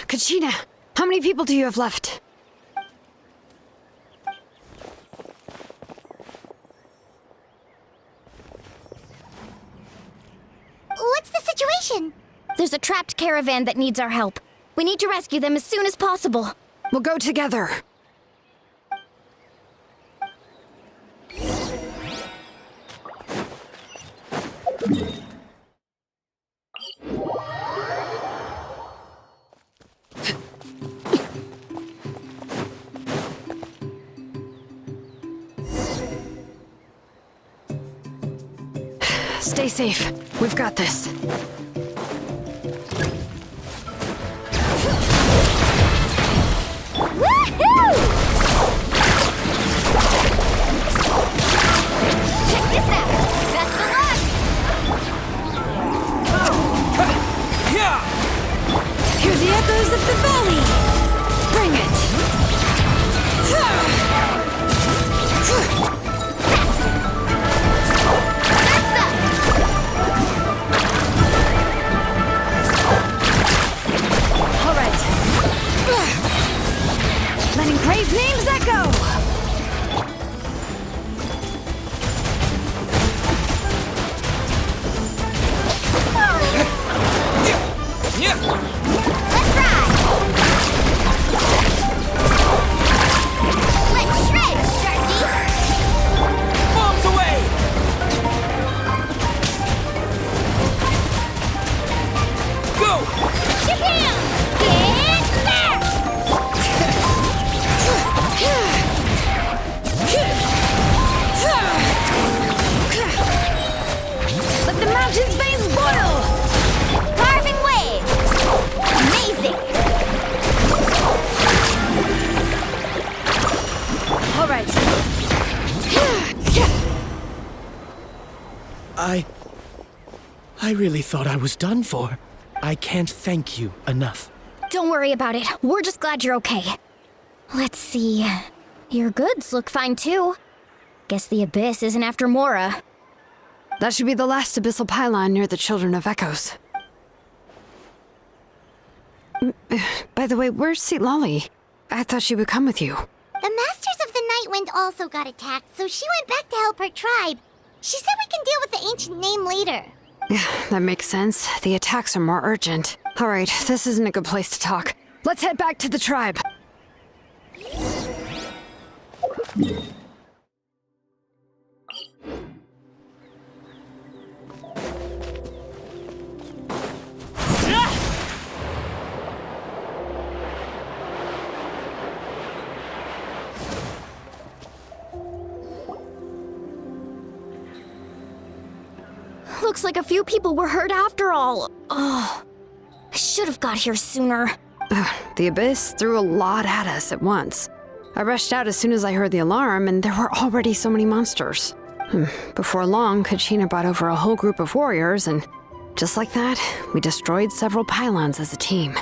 Kachina, how many people do you have left? What's the situation? There's a trapped caravan that needs our help. We need to rescue them as soon as possible. We'll go together. Stay safe. We've got this. Woohoo! Check this out! Best of luck! Hear the echoes of the valley! Bring it! All right. Letting brave names echo! Let's ride! Let's shred, Sharky! Bombs away! Go! Shaham! Get there! Let the mountain's veins boil! Carving waves! Amazing! All right. I really thought I was done for. I can't thank you enough. Don't worry about it. We're just glad you're okay. Let's see. Your goods look fine too. Guess the Abyss isn't after Mora. That should be the last abyssal pylon near the Children of Echoes. By the way, where's Lolly? I thought she would come with you. The Masters of the Night Wind also got attacked, so she went back to help her tribe. She said we can deal with the ancient name later. That makes sense. The attacks are more urgent. All right, this isn't a good place to talk. Let's head back to the tribe. Looks like a few people were hurt after all. Oh, I should have got here sooner. The Abyss threw a lot at us at once. I rushed out as soon as I heard the alarm, and there were already so many monsters. Before long, Kachina brought over a whole group of warriors, and just like that, we destroyed several pylons as a team.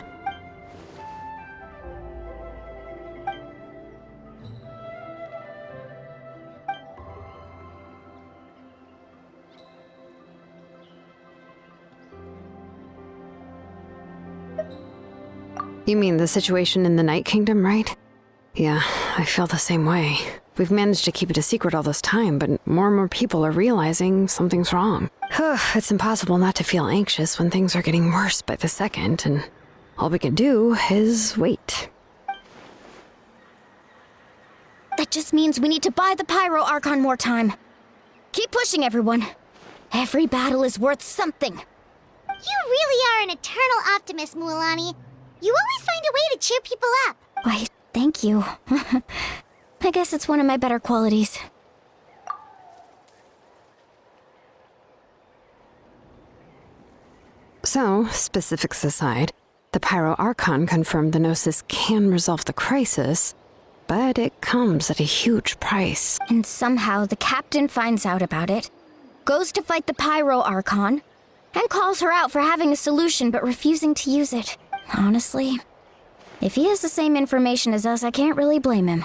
You mean the situation in the Night Kingdom, right? Yeah, I feel the same way. We've managed to keep it a secret all this time, but more and more people are realizing something's wrong. It's impossible not to feel anxious when things are getting worse by the second, and all we can do is wait. That just means we need to buy the Pyro Archon more time. Keep pushing, everyone. Every battle is worth something. You really are an eternal optimist, Mualani. You always find a way to cheer people up. Why, thank you. I guess it's one of my better qualities. So, specifics aside, the Pyro Archon confirmed the Gnosis can resolve the crisis, but it comes at a huge price. And somehow the captain finds out about it, goes to fight the Pyro Archon, and calls her out for having a solution but refusing to use it. Honestly, if he has the same information as us, I can't really blame him.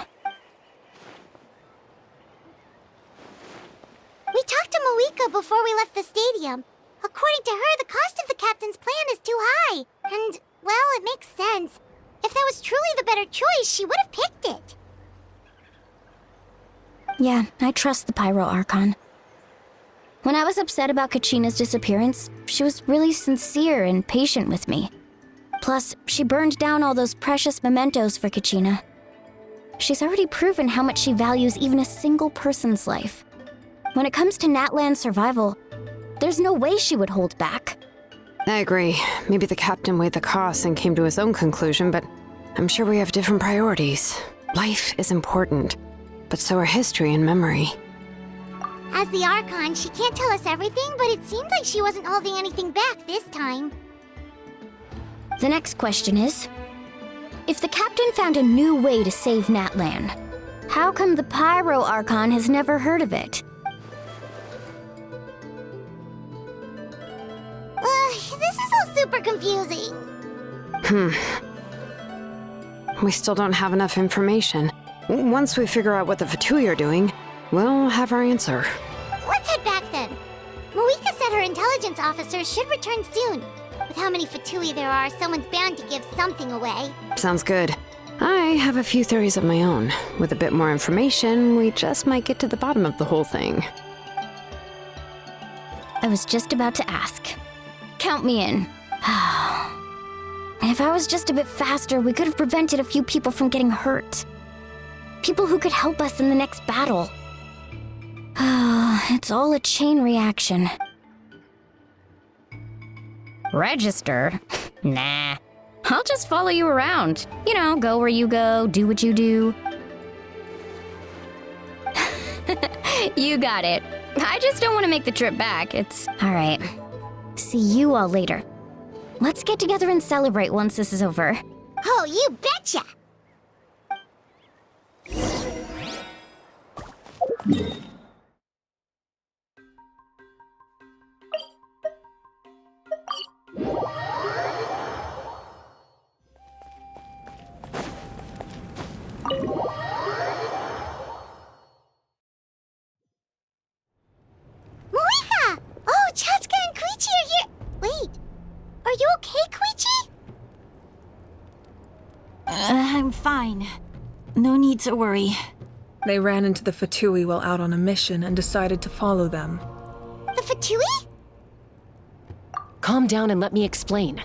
We talked to Moika before we left the stadium. According to her, the cost of the captain's plan is too high. And, well, it makes sense. If that was truly the better choice, she would have picked it. Yeah, I trust the Pyro Archon. When I was upset about Kachina's disappearance, she was really sincere and patient with me. Plus, she burned down all those precious mementos for Kachina. She's already proven how much she values even a single person's life. When it comes to Natlan's survival, there's no way she would hold back. I agree. Maybe the captain weighed the costs and came to his own conclusion, but I'm sure we have different priorities. Life is important, but so are history and memory. As the Archon, she can't tell us everything, but it seemed like she wasn't holding anything back this time. The next question is, if the captain found a new way to save Natlan, how come the Pyro Archon has never heard of it? This is all super confusing. We still don't have enough information. Once we figure out what the Fatui are doing, we'll have our answer. Let's head back then. Moika said her intelligence officers should return soon. With how many Fatui there are, someone's bound to give something away. Sounds good. I have a few theories of my own. With a bit more information, we just might get to the bottom of the whole thing. I was just about to ask. Count me in. If I was just a bit faster, we could have prevented a few people from getting hurt. People who could help us in the next battle. It's all a chain reaction. Register? Nah. I'll just follow you around. You know, go where you go, do what you do. You got it. I just don't want to make the trip back. It's... all right. See you all later. Let's get together and celebrate once this is over. Oh, you betcha! Moika! Oh, Chaska and Koichi are here! Wait, are you okay, Koichi? I'm fine. No need to worry. They ran into the Fatui while out on a mission and decided to follow them. The Fatui? Calm down and let me explain.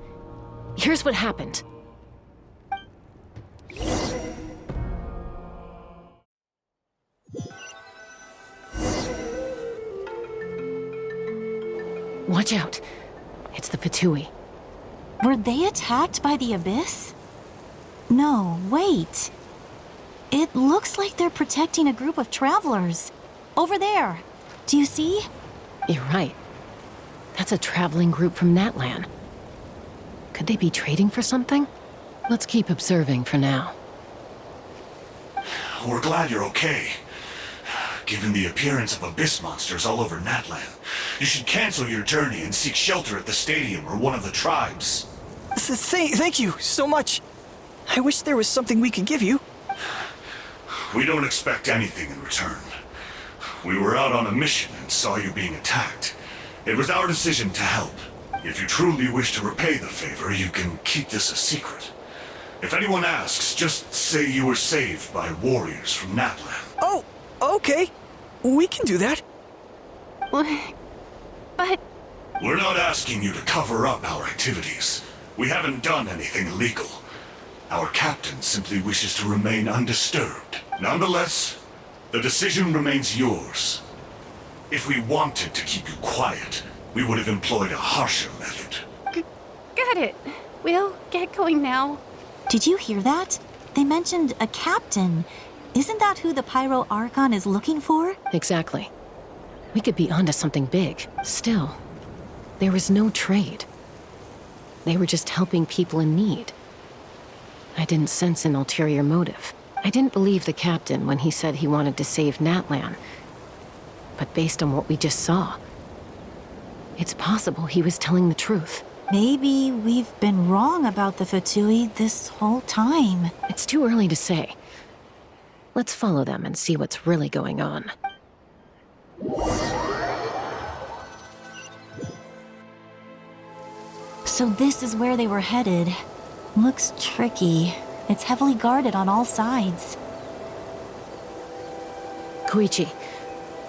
Here's what happened. Watch out. It's the Fatui. Were they attacked by the Abyss? No, wait. It looks like they're protecting a group of travelers. Over there. Do you see? You're right. That's a traveling group from Natlan. Could they be trading for something? Let's keep observing for now. We're glad you're okay. Given the appearance of abyss monsters all over Natlan, you should cancel your journey and seek shelter at the stadium or one of the tribes. Thank you so much. I wish there was something we could give you. We don't expect anything in return. We were out on a mission and saw you being attacked. It was our decision to help. If you truly wish to repay the favor, you can keep this a secret. If anyone asks, just say you were saved by warriors from Natlan. Oh, okay. We can do that. But... We're not asking you to cover up our activities. We haven't done anything illegal. Our captain simply wishes to remain undisturbed. Nonetheless, the decision remains yours. If we wanted to keep you quiet, we would have employed a harsher method. Got it. We'll get going now. Did you hear that? They mentioned a captain. Isn't that who the Pyro Archon is looking for? Exactly. We could be onto something big. Still, there was no trade. They were just helping people in need. I didn't sense an ulterior motive. I didn't believe the captain when he said he wanted to save Natlan. But based on what we just saw, it's possible he was telling the truth. Maybe we've been wrong about the Fatui this whole time. It's too early to say. Let's follow them and see what's really going on. So this is where they were headed. Looks tricky. It's heavily guarded on all sides. Koichi,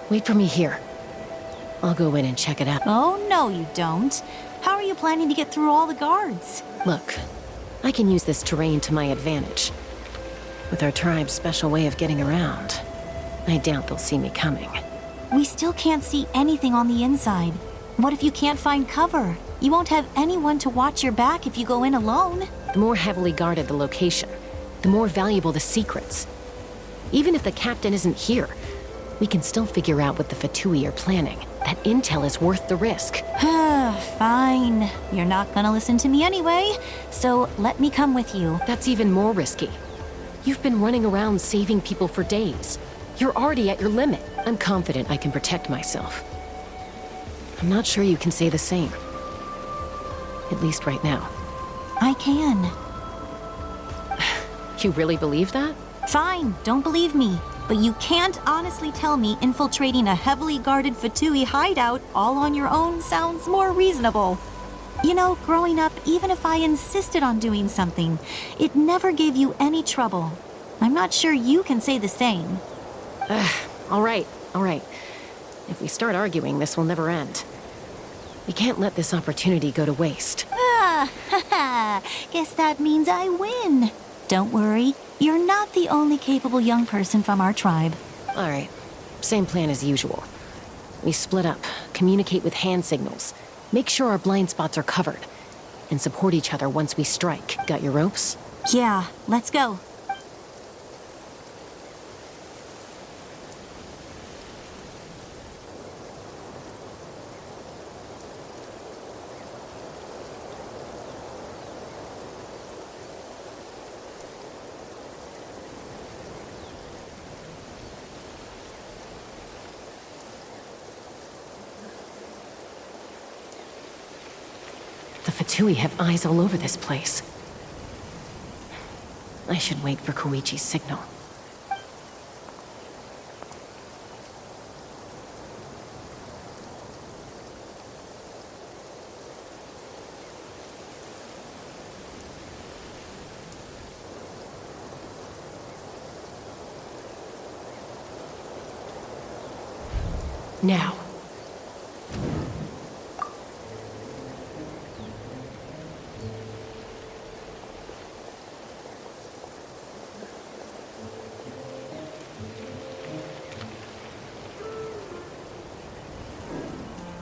wait for me here. I'll go in and check it out. Oh, no, you don't. How are you planning to get through all the guards? Look, I can use this terrain to my advantage. With our tribe's special way of getting around, I doubt they'll see me coming. We still can't see anything on the inside. What if you can't find cover? You won't have anyone to watch your back if you go in alone. The more heavily guarded the location, the more valuable the secrets. Even if the captain isn't here, we can still figure out what the Fatui are planning. That intel is worth the risk. Fine. You're not gonna listen to me anyway, so let me come with you. That's even more risky. You've been running around saving people for days. You're already at your limit. I'm confident I can protect myself. I'm not sure you can say the same. At least right now. I can. You really believe that? Fine, don't believe me. But you can't honestly tell me infiltrating a heavily guarded Fatui hideout all on your own sounds more reasonable. You know, growing up, even if I insisted on doing something, it never gave you any trouble. I'm not sure you can say the same. All right. If we start arguing, this will never end. We can't let this opportunity go to waste. Guess that means I win. Don't worry, you're not the only capable young person from our tribe. All right, same plan as usual. We split up, communicate with hand signals, make sure our blind spots are covered, and support each other once we strike. Got your ropes? Yeah, let's go. The Fatui have eyes all over this place. I should wait for Koichi's signal. Now.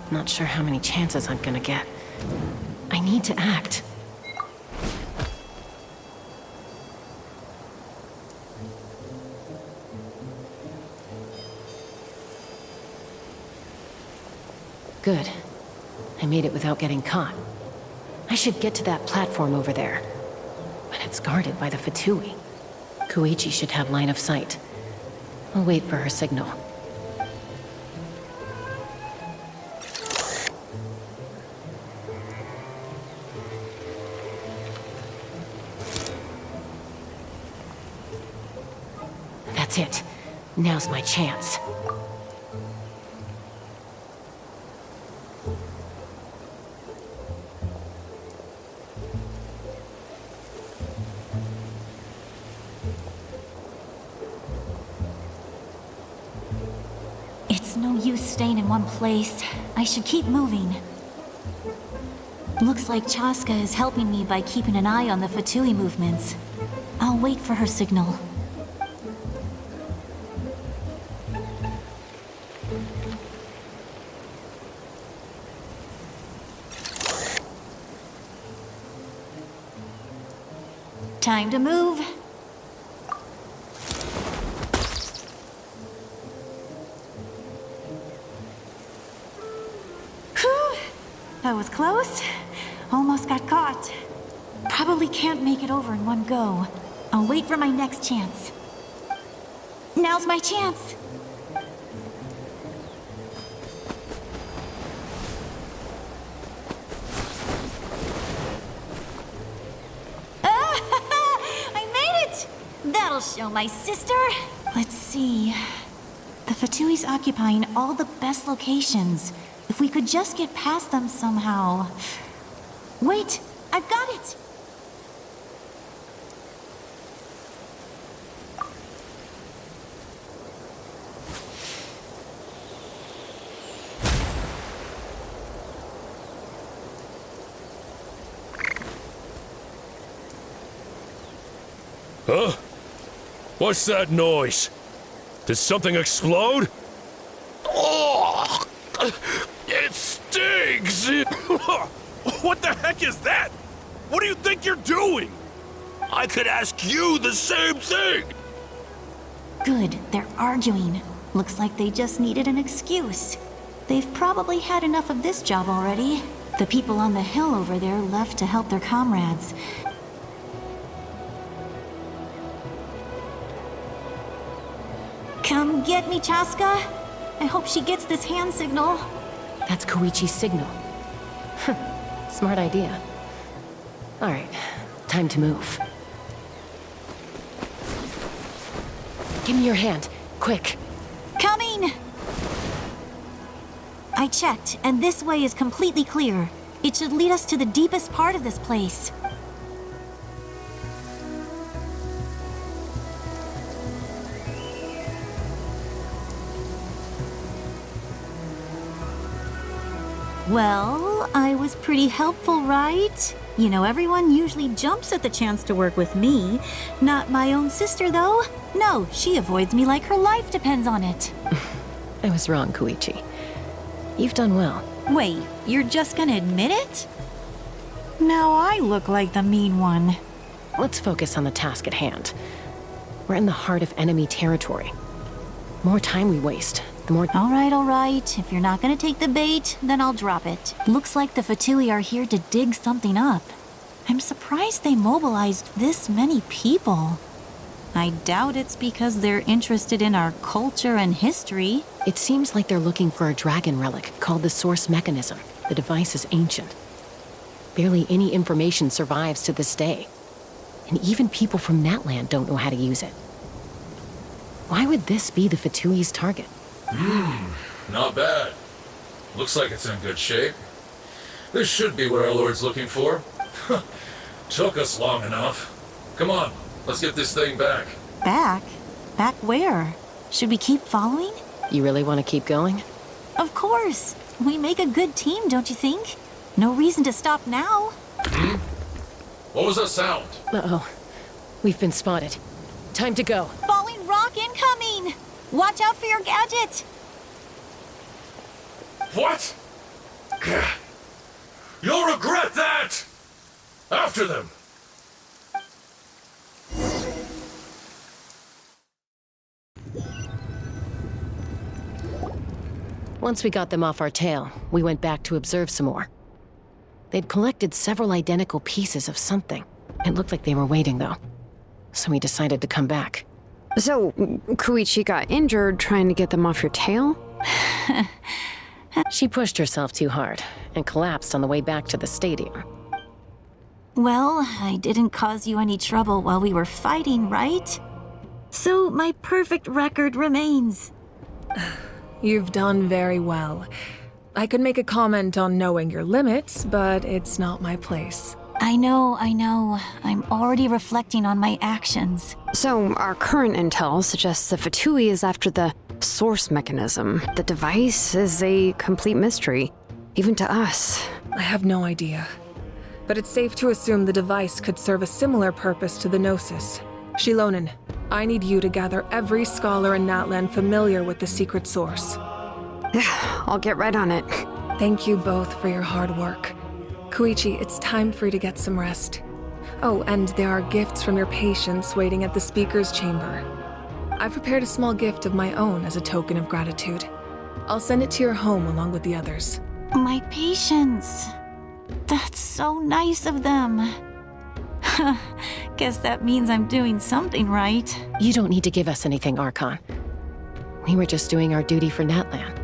Not sure how many chances I'm gonna get. I need to act. Good. I made it without getting caught. I should get to that platform over there. But it's guarded by the Fatui. Koichi should have line of sight. I'll wait for her signal. That's it. Now's my chance. It's no use staying in one place. I should keep moving. Looks like Chaska is helping me by keeping an eye on the Fatui movements. I'll wait for her signal. Time to move. Whew. That was close. Almost got caught. Probably can't make it over in one go. I'll wait for my next chance. Now's my chance. That'll show my sister. Let's see. The Fatui's occupying all the best locations. If we could just get past them somehow. Wait, I've got it! Huh? What's that noise? Did something explode? Oh! It stings! What the heck is that? What do you think you're doing? I could ask you the same thing! Good, they're arguing. Looks like they just needed an excuse. They've probably had enough of this job already. The people on the hill over there left to help their comrades. Come get me, Chaska. I hope she gets this hand signal. That's Koichi's signal. Smart idea. All right, time to move. Give me your hand, quick. Coming! I checked, and this way is completely clear. It should lead us to the deepest part of this place. Well, I was pretty helpful, right? You know, everyone usually jumps at the chance to work with me. Not my own sister, though. No, she avoids me like her life depends on it. I was wrong, Koichi. You've done well. Wait, you're just gonna admit it? Now I look like the mean one. Let's focus on the task at hand. We're in the heart of enemy territory. More time we waste, the more... All right. If you're not gonna take the bait, then I'll drop it. Looks like the Fatui are here to dig something up. I'm surprised they mobilized this many people. I doubt it's because they're interested in our culture and history. It seems like they're looking for a dragon relic called the Source Mechanism. The device is ancient. Barely any information survives to this day. And even people from Natlan don't know how to use it. Why would this be the Fatui's target? Not bad. Looks like it's in good shape. This should be what our Lord's looking for. Took us long enough. Come on, let's get this thing back. Back? Back where? Should we keep following? You really want to keep going? Of course. We make a good team, don't you think? No reason to stop now. What was that sound? Uh-oh. We've been spotted. Time to go. Falling rock incoming! Watch out for your gadget! What? You'll regret that! After them! Once we got them off our tail, we went back to observe some more. They'd collected several identical pieces of something. It looked like they were waiting, though. So we decided to come back. So, Koichi got injured trying to get them off your tail? She pushed herself too hard and collapsed on the way back to the stadium. Well, I didn't cause you any trouble while we were fighting, right? So my perfect record remains. You've done very well. I could make a comment on knowing your limits, but it's not my place. I know. I'm already reflecting on my actions. So, our current intel suggests the Fatui is after the source mechanism. The device is a complete mystery, even to us. I have no idea. But it's safe to assume the device could serve a similar purpose to the Gnosis. Shilonen, I need you to gather every scholar in Natlan familiar with the secret source. I'll get right on it. Thank you both for your hard work. Koichi, it's time for you to get some rest. Oh, and there are gifts from your patients waiting at the speaker's chamber. I've prepared a small gift of my own as a token of gratitude. I'll send it to your home along with the others. My patients. That's so nice of them. Guess that means I'm doing something right. You don't need to give us anything, Archon. We were just doing our duty for Natlan.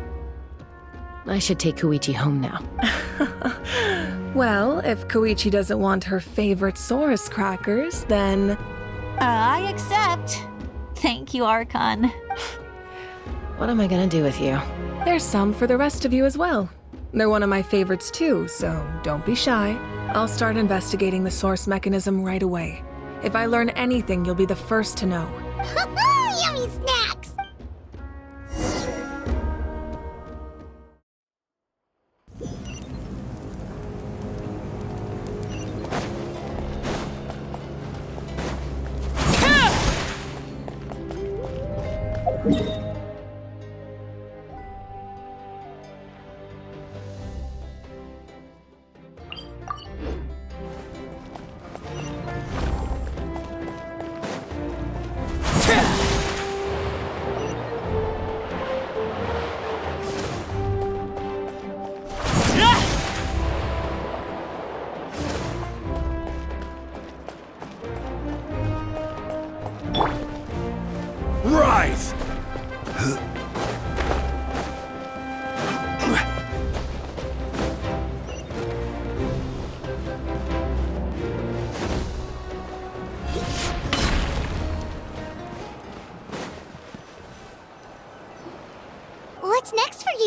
I should take Koichi home now. Well, if Koichi doesn't want her favorite Saurus crackers, then... I accept. Thank you, Archon. What am I gonna do with you? There's some for the rest of you as well. They're one of my favorites too, so don't be shy. I'll start investigating the source mechanism right away. If I learn anything, you'll be the first to know. Yummy snacks!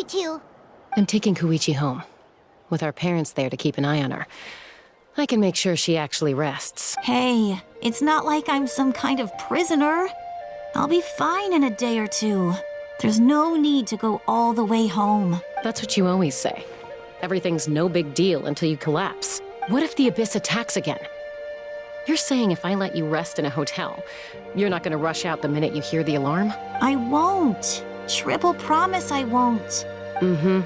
two. I'm taking Koichi home, with our parents there to keep an eye on her. I can make sure she actually rests. Hey, it's not like I'm some kind of prisoner. I'll be fine in a day or two. There's no need to go all the way home. That's what you always say. Everything's no big deal until you collapse. What if the Abyss attacks again? You're saying if I let you rest in a hotel, you're not gonna rush out the minute you hear the alarm? I won't. Triple promise I won't. Mm-hmm.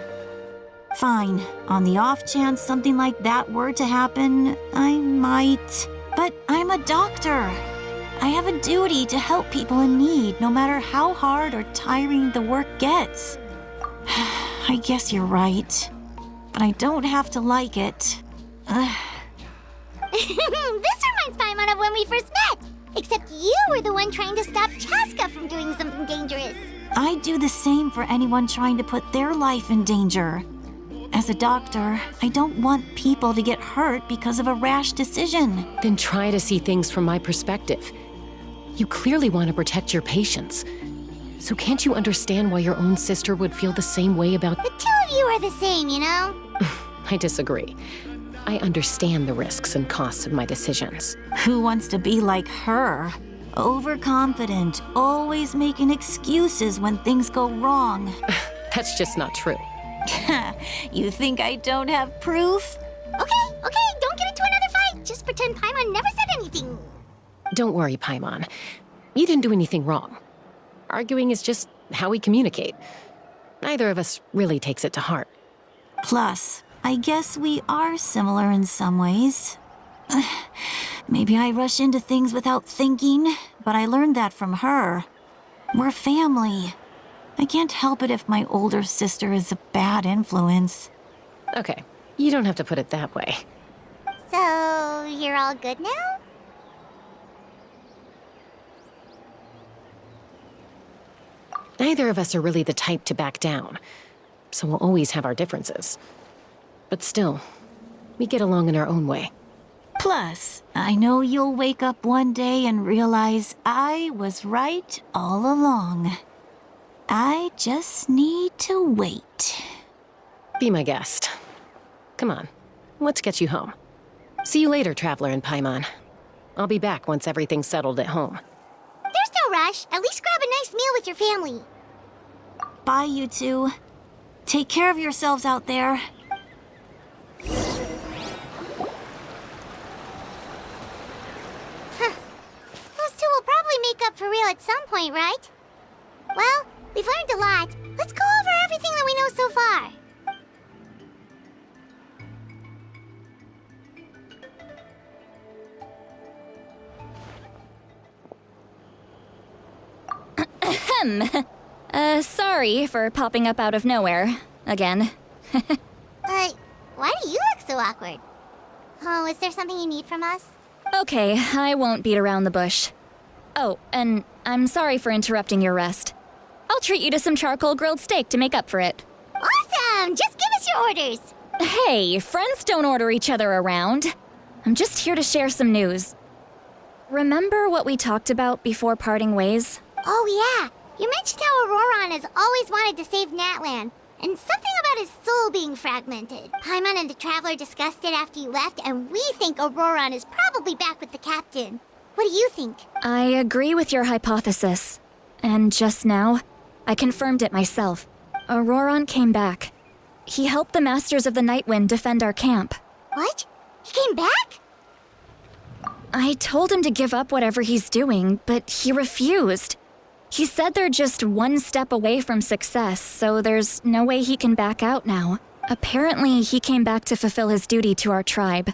Fine. On the off chance something like that were to happen, I might. But I'm a doctor. I have a duty to help people in need, no matter how hard or tiring the work gets. I guess you're right. But I don't have to like it. This reminds Paimon of when we first met. Except you were the one trying to stop Chaska from doing something dangerous. I'd do the same for anyone trying to put their life in danger. As a doctor, I don't want people to get hurt because of a rash decision. Then try to see things from my perspective. You clearly want to protect your patients. So can't you understand why your own sister would feel the same way about— The two of you are the same, you know? I disagree. I understand the risks and costs of my decisions. Who wants to be like her? Overconfident, always making excuses when things go wrong. That's just not true. You think I don't have proof? Okay, don't get into another fight. Just pretend Paimon never said anything. Don't worry, Paimon. You didn't do anything wrong. Arguing is just how we communicate. Neither of us really takes it to heart. Plus, I guess we are similar in some ways. Maybe I rush into things without thinking, but I learned that from her. We're family. I can't help it if my older sister is a bad influence. Okay, you don't have to put it that way. So, you're all good now? Neither of us are really the type to back down, so we'll always have our differences. But still, we get along in our own way. Plus, I know you'll wake up one day and realize I was right all along. I just need to wait. Be my guest. Come on, let's get you home. See you later, Traveler and Paimon. I'll be back once everything's settled at home. There's no rush. At least grab a nice meal with your family. Bye, you two. Take care of yourselves out there. Those two will probably make up for real at some point, right? Well, we've learned a lot. Let's go over everything that we know so far. Sorry for popping up out of nowhere. Again. Why do you look so awkward? Oh, is there something you need from us? Okay, I won't beat around the bush. Oh, and I'm sorry for interrupting your rest. I'll treat you to some charcoal grilled steak to make up for it. Awesome! Just give us your orders! Hey, friends don't order each other around. I'm just here to share some news. Remember what we talked about before parting ways? Oh yeah, you mentioned how Auroron has always wanted to save Natlan, and something about his soul being fragmented. Paimon and the Traveler discussed it after you left, and we think Auroron is probably back with the Captain. What do you think? I agree with your hypothesis. And just now, I confirmed it myself. Auroron came back. He helped the Masters of the Nightwind defend our camp. What? He came back? I told him to give up whatever he's doing, but he refused. He said they're just one step away from success, so there's no way he can back out now. Apparently, he came back to fulfill his duty to our tribe.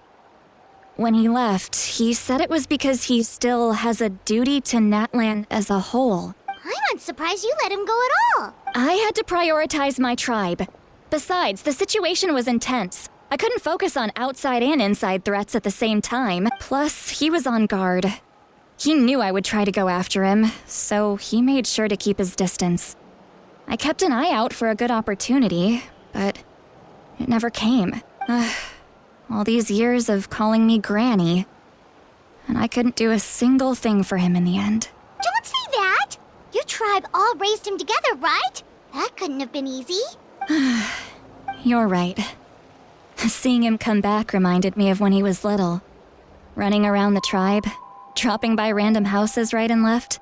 When he left, he said it was because he still has a duty to Natlan as a whole. I'm not surprised you let him go at all. I had to prioritize my tribe. Besides, the situation was intense. I couldn't focus on outside and inside threats at the same time. Plus, he was on guard. He knew I would try to go after him, so he made sure to keep his distance. I kept an eye out for a good opportunity, but it never came. All these years of calling me Granny, and I couldn't do a single thing for him in the end. Don't say that! Your tribe all raised him together, right? That couldn't have been easy. You're right. Seeing him come back reminded me of when he was little. Running around the tribe, dropping by random houses right and left.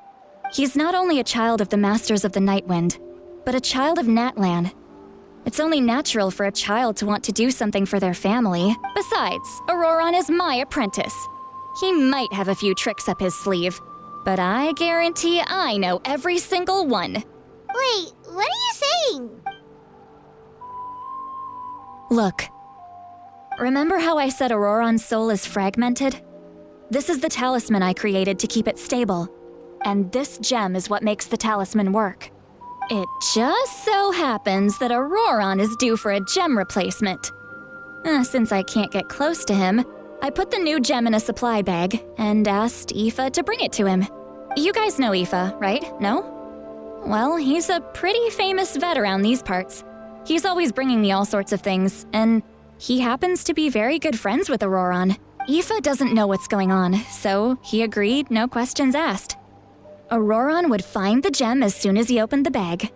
He's not only a child of the Masters of the Nightwind, but a child of Natlan. It's only natural for a child to want to do something for their family. Besides, Auroron is my apprentice. He might have a few tricks up his sleeve, but I guarantee I know every single one. Wait, what are you saying? Look. Remember how I said Auroron's soul is fragmented? This is the talisman I created to keep it stable. And this gem is what makes the talisman work. It just so happens that Auroron is due for a gem replacement. Since I can't get close to him, I put the new gem in a supply bag and asked Aoife to bring it to him. You guys know Aoife, right? No? Well, he's a pretty famous vet around these parts. He's always bringing me all sorts of things, and he happens to be very good friends with Auroron. Aoife doesn't know what's going on, so he agreed, no questions asked. Auroron would find the gem as soon as he opened the bag.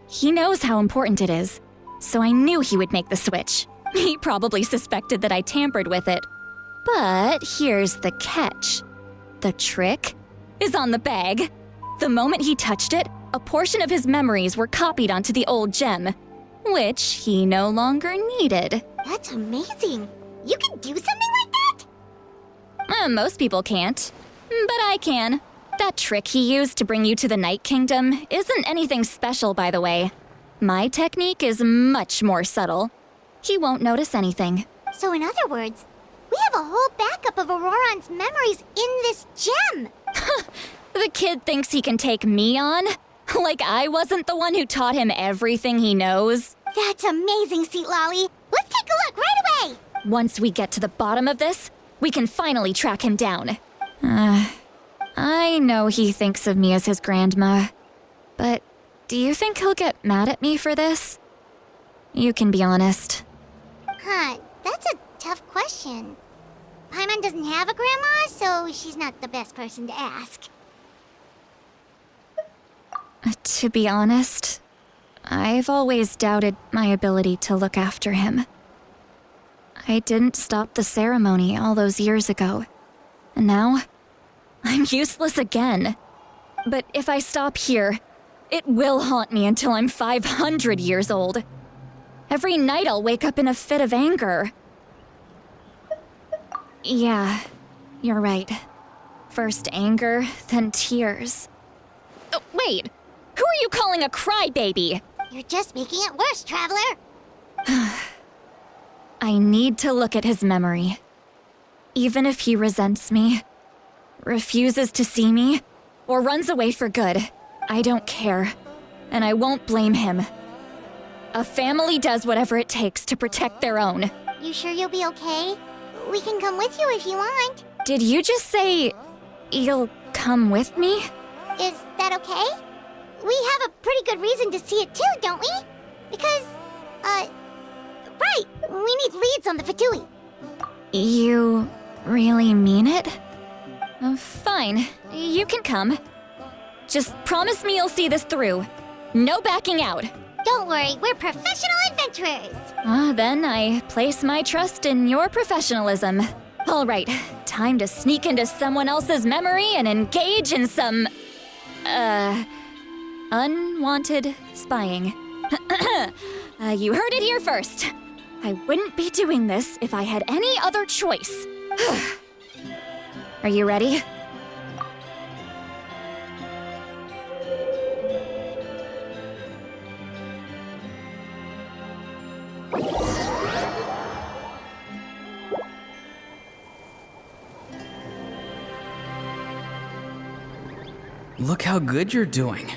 He knows how important it is, so I knew he would make the switch. He probably suspected that I tampered with it. But here's the catch. The trick is on the bag. The moment he touched it, a portion of his memories were copied onto the old gem, which he no longer needed. That's amazing. You can do something like that? Most people can't, but I can. That trick he used to bring you to the Night Kingdom isn't anything special, by the way. My technique is much more subtle. He won't notice anything. So in other words, we have a whole backup of Auroron's memories in this gem. The kid thinks he can take me on? Like I wasn't the one who taught him everything he knows? That's amazing, Seat Lolly. Let's take a look right away. Once we get to the bottom of this, we can finally track him down. I know he thinks of me as his grandma, but do you think he'll get mad at me for this? You can be honest. That's a tough question. Paimon doesn't have a grandma, so she's not the best person to ask. To be honest, I've always doubted my ability to look after him. I didn't stop the ceremony all those years ago, and now I'm useless again. But if I stop here, it will haunt me until I'm 500 years old. Every night I'll wake up in a fit of anger. Yeah, you're right. First anger, then tears. Oh, wait! Who are you calling a crybaby? You're just making it worse, Traveler. I need to look at his memory. Even if he resents me, refuses to see me, or runs away for good, I don't care, and I won't blame him. A family does whatever it takes to protect their own. You sure you'll be okay? We can come with you if you want. Did you just say you'll come with me? Is that okay? We have a pretty good reason to see it too, don't we? Because, right, we need leads on the Fatui. You really mean it? Fine, you can come. Just promise me you'll see this through. No backing out. Don't worry, we're professional adventurers. Then I place my trust in your professionalism. All right, time to sneak into someone else's memory and engage in some, unwanted spying. You heard it here first. I wouldn't be doing this if I had any other choice. Are you ready? Look how good you're doing.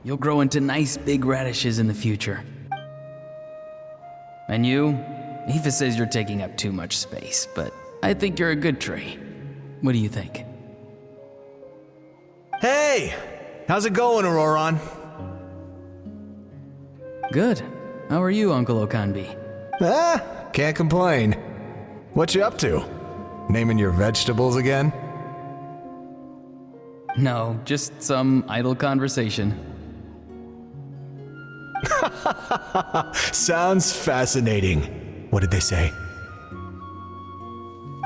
You'll grow into nice big radishes in the future. And you? Aoife says you're taking up too much space, but I think you're a good tree. What do you think? Hey! How's it going, Auroron? Good. How are you, Uncle Okanbi? Can't complain. What you up to? Naming your vegetables again? No, just some idle conversation. Sounds fascinating. What did they say?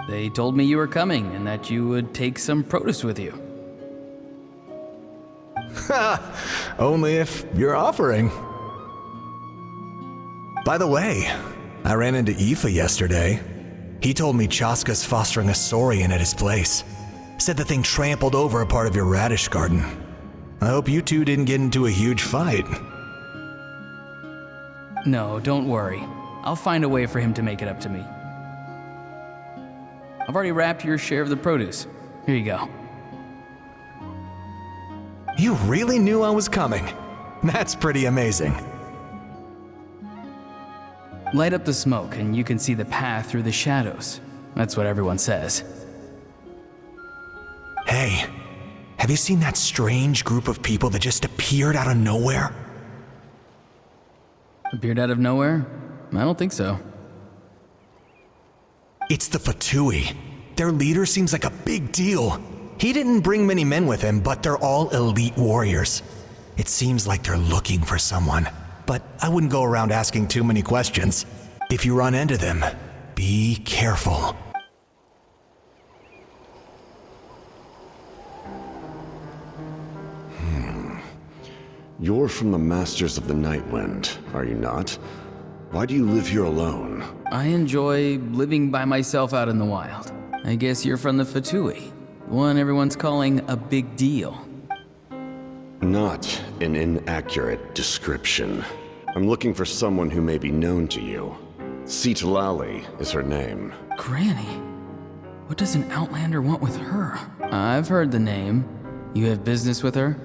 They told me you were coming and that you would take some produce with you. Only if you're offering. By the way, I ran into Aoife yesterday. He told me Chaska's fostering a saurian at his place. Said the thing trampled over a part of your radish garden. I hope you two didn't get into a huge fight. No, don't worry. I'll find a way for him to make it up to me. I've already wrapped your share of the produce. Here you go. You really knew I was coming. That's pretty amazing. Light up the smoke and you can see the path through the shadows. That's what everyone says. Hey, have you seen that strange group of people that just appeared out of nowhere? Appeared out of nowhere? I don't think so. It's the Fatui. Their leader seems like a big deal. He didn't bring many men with him, but they're all elite warriors. It seems like they're looking for someone, but I wouldn't go around asking too many questions. If you run into them, be careful. You're from the Masters of the Nightwind, are you not? Why do you live here alone? I enjoy living by myself out in the wild. I guess you're from the Fatui, one everyone's calling a big deal. Not an inaccurate description. I'm looking for someone who may be known to you. Citlali is her name. Granny? What does an Outlander want with her? I've heard the name. You have business with her?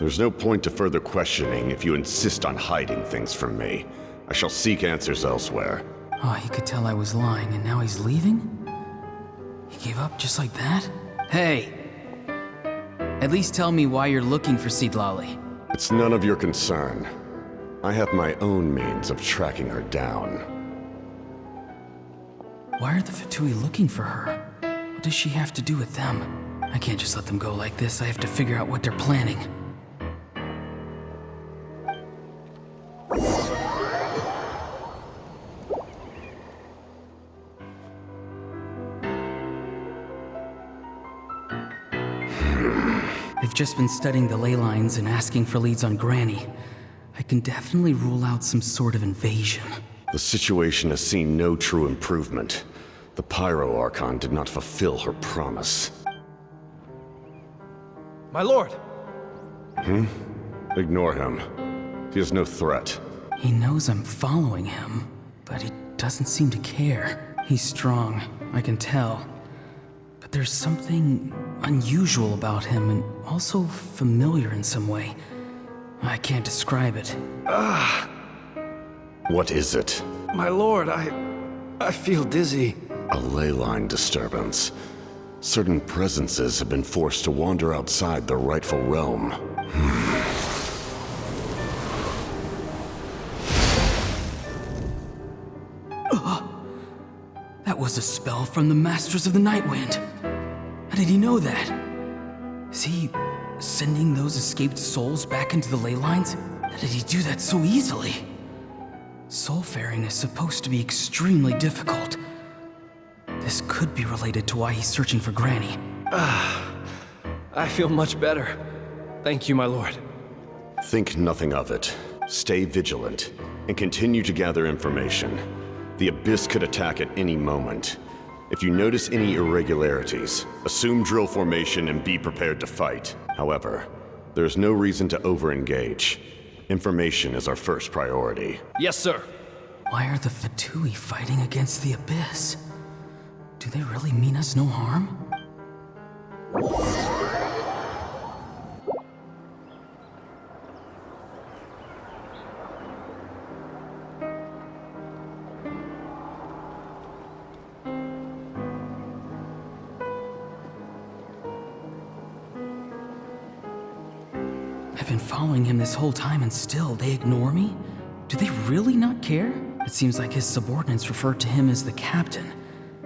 There's no point to further questioning if you insist on hiding things from me. I shall seek answers elsewhere. Oh, he could tell I was lying and now he's leaving? He gave up just like that? Hey! At least tell me why you're looking for Citlali. It's none of your concern. I have my own means of tracking her down. Why are the Fatui looking for her? What does she have to do with them? I can't just let them go like this. I have to figure out what they're planning. I've just been studying the ley lines and asking for leads on Granny. I can definitely rule out some sort of invasion. The situation has seen no true improvement. The Pyro Archon did not fulfill her promise. My lord! Ignore him. He is no threat. He knows I'm following him, but he doesn't seem to care. He's strong, I can tell. But there's something unusual about him and also familiar in some way. I can't describe it. What is it? My lord, I feel dizzy. A ley line disturbance. Certain presences have been forced to wander outside their rightful realm. That was a spell from the Masters of the Nightwind. How did he know that? Is he sending those escaped souls back into the ley lines? How did he do that so easily? Soulfaring is supposed to be extremely difficult. This could be related to why he's searching for Granny. I feel much better. Thank you, my lord. Think nothing of it. Stay vigilant, and continue to gather information. The Abyss could attack at any moment. If you notice any irregularities, assume drill formation and be prepared to fight. However, there's no reason to over-engage. Information is our first priority. Yes, sir. Why are the Fatui fighting against the Abyss? Do they really mean us no harm? I've been following him this whole time and still they ignore me? Do they really not care? It seems like his subordinates referred to him as the captain.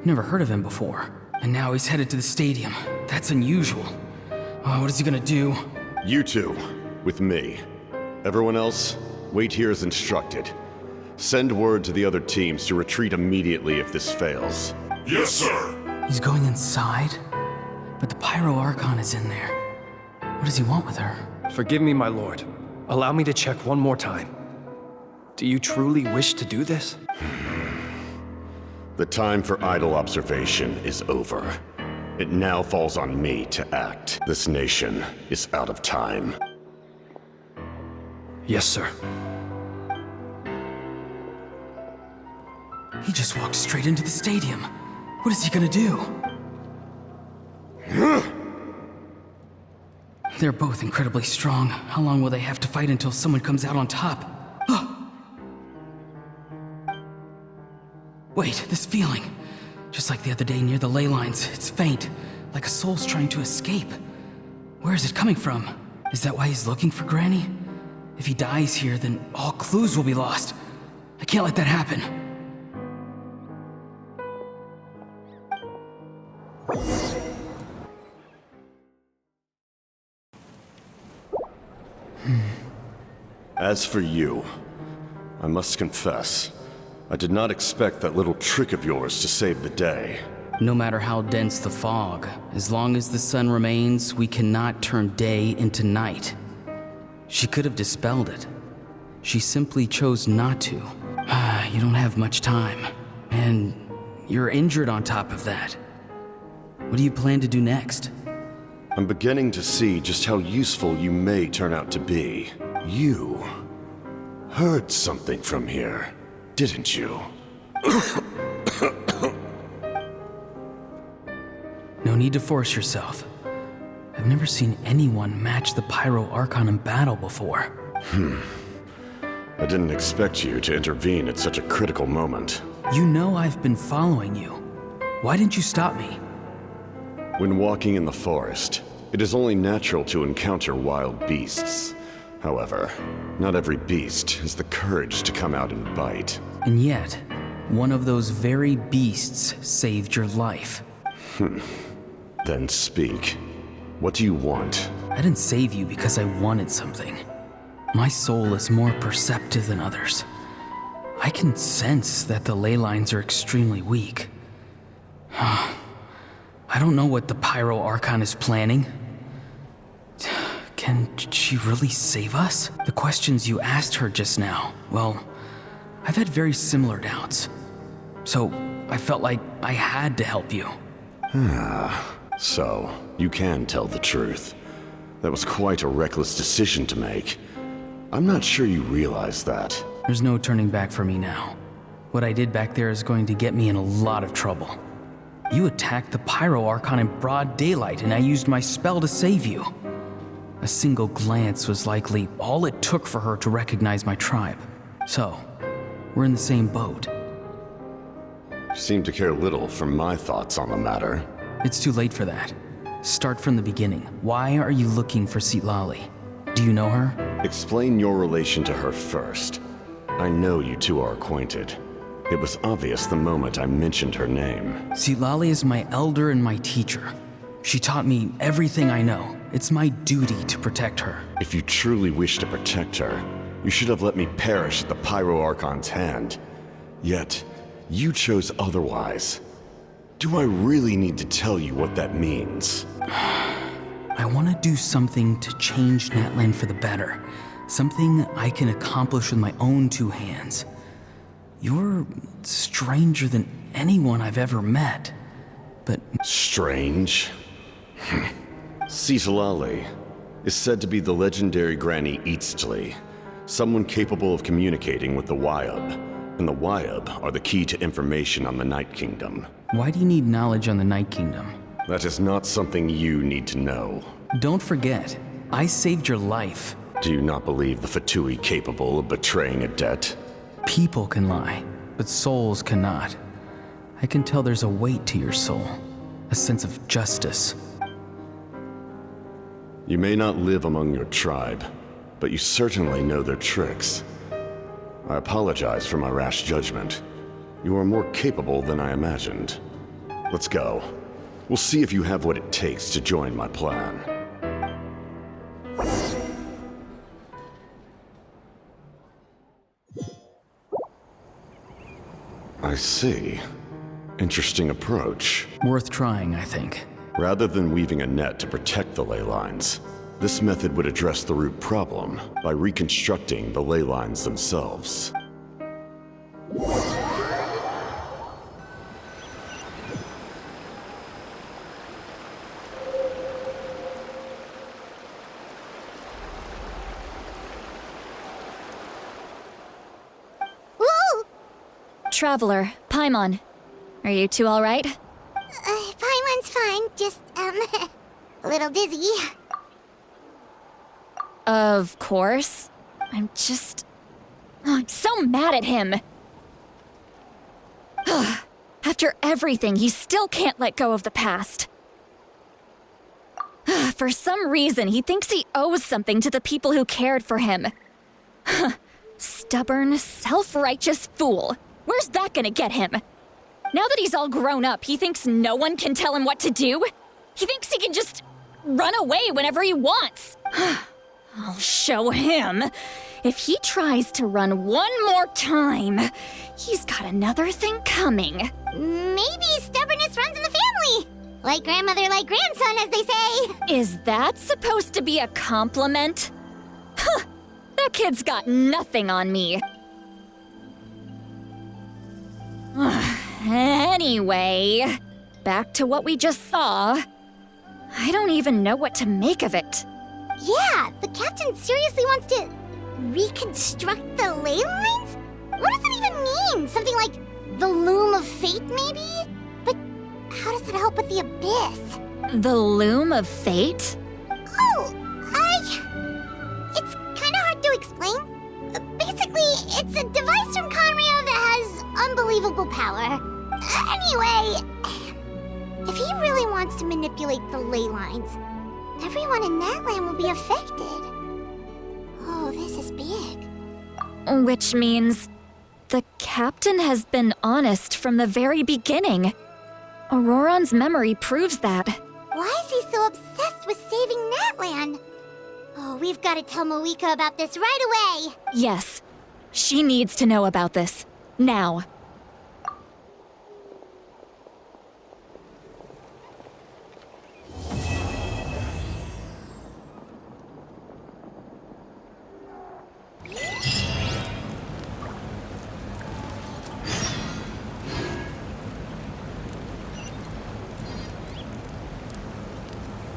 Never heard of him before. And now he's headed to the stadium. That's unusual. Oh, what is he gonna do? You two, with me. Everyone else, Wait here as instructed. Send word to the other teams to retreat immediately if this fails. Yes, sir. He's going inside? But the Pyro Archon is in there. What does he want with her? Forgive me, my lord. Allow me to check one more time. Do you truly wish to do this? The time for idle observation is over. It now falls on me to act. This nation is out of time. Yes, sir. He just walked straight into the stadium. What is he gonna do? They're both incredibly strong. How long will they have to fight until someone comes out on top? Wait, this feeling. Just like the other day near the ley lines, it's faint, like a soul's trying to escape. Where is it coming from? Is that why he's looking for Granny? If he dies here, then all clues will be lost. I can't let that happen. As for you, I must confess, I did not expect that little trick of yours to save the day. No matter how dense the fog, as long as the sun remains, we cannot turn day into night. She could have dispelled it. She simply chose not to. You don't have much time. And you're injured on top of that. What do you plan to do next? I'm beginning to see just how useful you may turn out to be. You heard something from here, didn't you? No need to force yourself. I've never seen anyone match the Pyro Archon in battle before. I didn't expect you to intervene at such a critical moment. You know I've been following you. Why didn't you stop me? When walking in the forest, it is only natural to encounter wild beasts. However, not every beast has the courage to come out and bite. And yet, one of those very beasts saved your life. Then speak. What do you want? I didn't save you because I wanted something. My soul is more perceptive than others. I can sense that the ley lines are extremely weak. I don't know what the Pyro Archon is planning. Can she really save us? The questions you asked her just now, well, I've had very similar doubts. So I felt like I had to help you. So, you can tell the truth. That was quite a reckless decision to make. I'm not sure you realize that. There's no turning back for me now. What I did back there is going to get me in a lot of trouble. You attacked the Pyro Archon in broad daylight, and I used my spell to save you. A single glance was likely all it took for her to recognize my tribe. So, we're in the same boat. You seem to care little for my thoughts on the matter. It's too late for that. Start from the beginning. Why are you looking for Citlali? Do you know her? Explain your relation to her first. I know you two are acquainted. It was obvious the moment I mentioned her name. Citlali is my elder and my teacher. She taught me everything I know. It's my duty to protect her. If you truly wish to protect her, you should have let me perish at the Pyro Archon's hand. Yet, you chose otherwise. Do I really need to tell you what that means? I want to do something to change Natlan for the better. Something I can accomplish with my own two hands. You're stranger than anyone I've ever met. But... Strange? Citlali is said to be the legendary Granny Eastly, someone capable of communicating with the Wyub, and the Wyub are the key to information on the Night Kingdom. Why do you need knowledge on the Night Kingdom? That is not something you need to know. Don't forget, I saved your life. Do you not believe the Fatui capable of betraying a debt? People can lie, but souls cannot. I can tell there's a weight to your soul, a sense of justice. You may not live among your tribe, but you certainly know their tricks. I apologize for my rash judgment. You are more capable than I imagined. Let's go. We'll see if you have what it takes to join my plan. I see. Interesting approach. Worth trying, I think. Rather than weaving a net to protect the ley lines, this method would address the root problem by reconstructing the ley lines themselves. Traveler, Paimon. Are you two alright? Paimon's fine, just, a little dizzy. Of course. I'm so mad at him. After everything, he still can't let go of the past. For some reason, he thinks he owes something to the people who cared for him. Stubborn, self-righteous fool. Where's that gonna get him? Now that he's all grown up, he thinks no one can tell him what to do? He thinks he can just run away whenever he wants. I'll show him. If he tries to run one more time, he's got another thing coming. Maybe stubbornness runs in the family. Like grandmother, like grandson, as they say. Is that supposed to be a compliment? That kid's got nothing on me. Anyway, back to what we just saw. I don't even know what to make of it. Yeah, the captain seriously wants to reconstruct the ley lines? What does it even mean? Something like the loom of fate, maybe? But how does that help with the abyss? The loom of fate? Oh, it's kind of hard to explain. Basically, it's a device from Conrio that has unbelievable power. Anyway, if he really wants to manipulate the ley lines, everyone in Natlan will be affected. Oh, this is big. Which means the captain has been honest from the very beginning. Auroran's memory proves that. Why is he so obsessed with saving Natlan? Oh, we've got to tell Moeka about this right away. Yes, she needs to know about this. Now.